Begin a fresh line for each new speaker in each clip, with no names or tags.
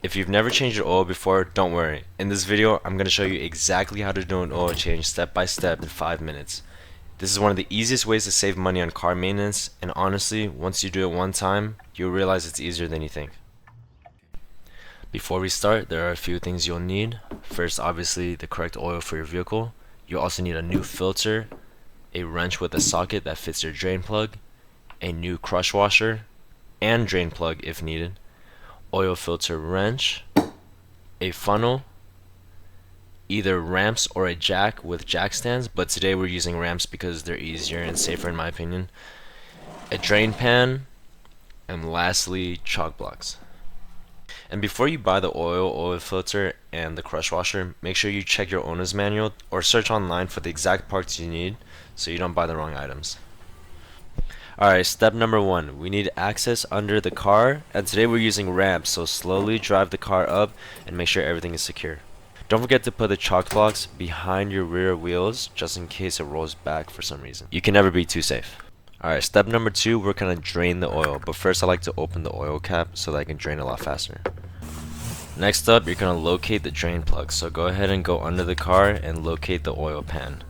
If you've never changed your oil before, don't worry. In this video, I'm going to show you exactly how to do an oil change step by step in 5 minutes. This is one of the easiest ways to save money on car maintenance, and honestly, once you do it one time, you'll realize it's easier than you think. Before we start, there are a few things you'll need. First, obviously, the correct oil for your vehicle. You'll also need a new filter, a wrench with a socket that fits your drain plug, a new crush washer, and drain plug if needed, oil filter wrench, a funnel, either ramps or a jack with jack stands, but today we're using ramps because they're easier and safer in my opinion, a drain pan, and lastly, chalk blocks. And before you buy the oil filter, and the crush washer, make sure you check your owner's manual or search online for the exact parts you need so you don't buy the wrong items. Alright, step number 1. We need access under the car, and today we're using ramps, so slowly drive the car up and make sure everything is secure. Don't forget to put the chalk blocks behind your rear wheels just in case it rolls back for some reason. You can never be too safe. Alright, step number 2, we're going to drain the oil, but first I like to open the oil cap so that I can drain a lot faster. Next up, you're going to locate the drain plug, so go ahead and go under the car and locate the oil pan.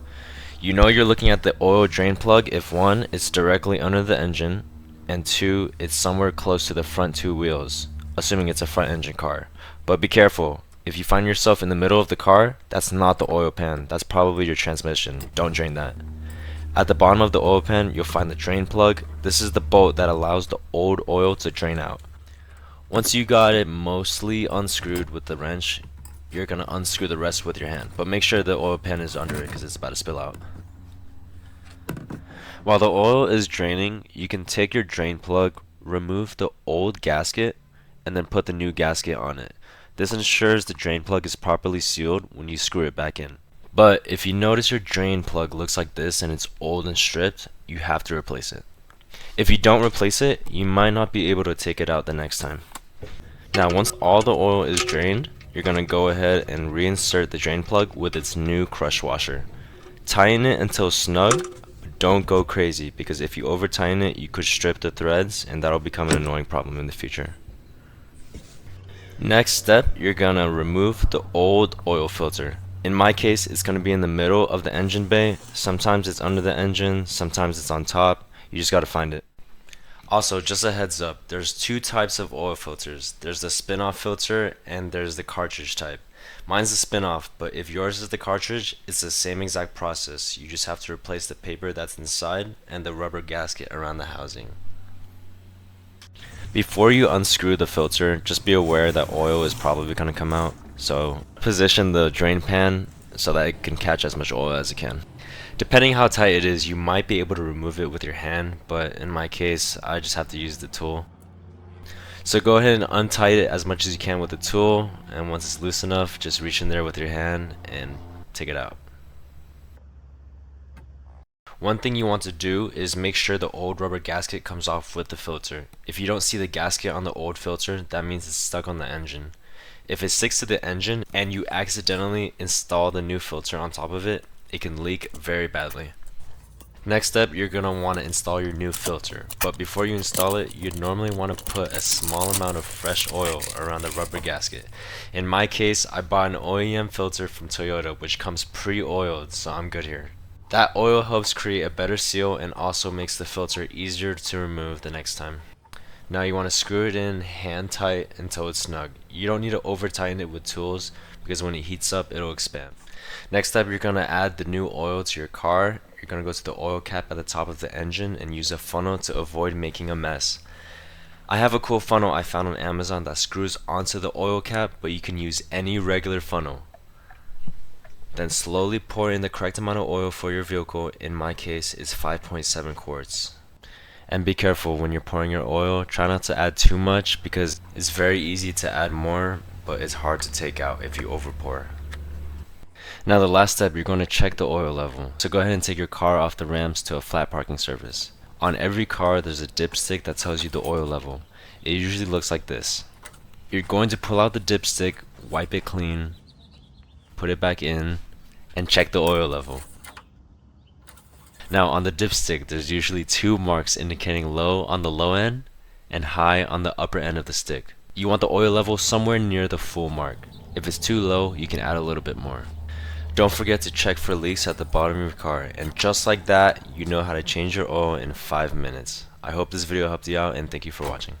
You know you're looking at the oil drain plug if 1, it's directly under the engine, and 2, it's somewhere close to the front 2 wheels, assuming it's a front engine car. But be careful, if you find yourself in the middle of the car, that's not the oil pan, that's probably your transmission. Don't drain that. At the bottom of the oil pan, you'll find the drain plug. This is the bolt that allows the old oil to drain out. Once you got it mostly unscrewed with the wrench, you're going to unscrew the rest with your hand, but make sure the oil pan is under it because it's about to spill out. While the oil is draining, you can take your drain plug, remove the old gasket, and then put the new gasket on it. This ensures the drain plug is properly sealed when you screw it back in. But if you notice your drain plug looks like this and it's old and stripped, you have to replace it. If you don't replace it, you might not be able to take it out the next time. Now once all the oil is drained, you're going to go ahead and reinsert the drain plug with its new crush washer. Tighten it until snug. Don't go crazy because if you over tighten it, you could strip the threads and that'll become an annoying problem in the future. Next step, you're going to remove the old oil filter. In my case, it's going to be in the middle of the engine bay. Sometimes it's under the engine, sometimes it's on top. You just got to find it. Also, just a heads up, there's 2 types of oil filters. There's the spin-off filter and there's the cartridge type. Mine's the spin-off, but if yours is the cartridge, it's the same exact process. You just have to replace the paper that's inside and the rubber gasket around the housing. Before you unscrew the filter, just be aware that oil is probably going to come out. So position the drain pan so that it can catch as much oil as it can. Depending how tight it is, you might be able to remove it with your hand, but in my case, I just have to use the tool. So go ahead and untie it as much as you can with the tool, and once it's loose enough, just reach in there with your hand and take it out. One thing you want to do is make sure the old rubber gasket comes off with the filter. If you don't see the gasket on the old filter, that means it's stuck on the engine. If it sticks to the engine and you accidentally install the new filter on top of it, it can leak very badly. Next step, you're going to want to install your new filter, but before you install it, you'd normally want to put a small amount of fresh oil around the rubber gasket. In my case, I bought an OEM filter from Toyota which comes pre-oiled, so I'm good here. That oil helps create a better seal and also makes the filter easier to remove the next time. Now you want to screw it in hand tight until it's snug. You don't need to over tighten it with tools because when it heats up, it'll expand. Next up, you're going to add the new oil to your car. You're going to go to the oil cap at the top of the engine and use a funnel to avoid making a mess. I have a cool funnel I found on Amazon that screws onto the oil cap, but you can use any regular funnel. Then slowly pour in the correct amount of oil for your vehicle. In my case, it's 5.7 quarts. And be careful when you're pouring your oil. Try not to add too much because it's very easy to add more, but it's hard to take out if you overpour. Now the last step, you're going to check the oil level. So go ahead and take your car off the ramps to a flat parking surface. On every car there's a dipstick that tells you the oil level. It usually looks like this. You're going to pull out the dipstick, wipe it clean, put it back in, and check the oil level. Now on the dipstick there's usually 2 marks indicating low on the low end and high on the upper end of the stick. You want the oil level somewhere near the full mark. If it's too low, you can add a little bit more. Don't forget to check for leaks at the bottom of your car, and just like that, you know how to change your oil in 5 minutes. I hope this video helped you out, and thank you for watching.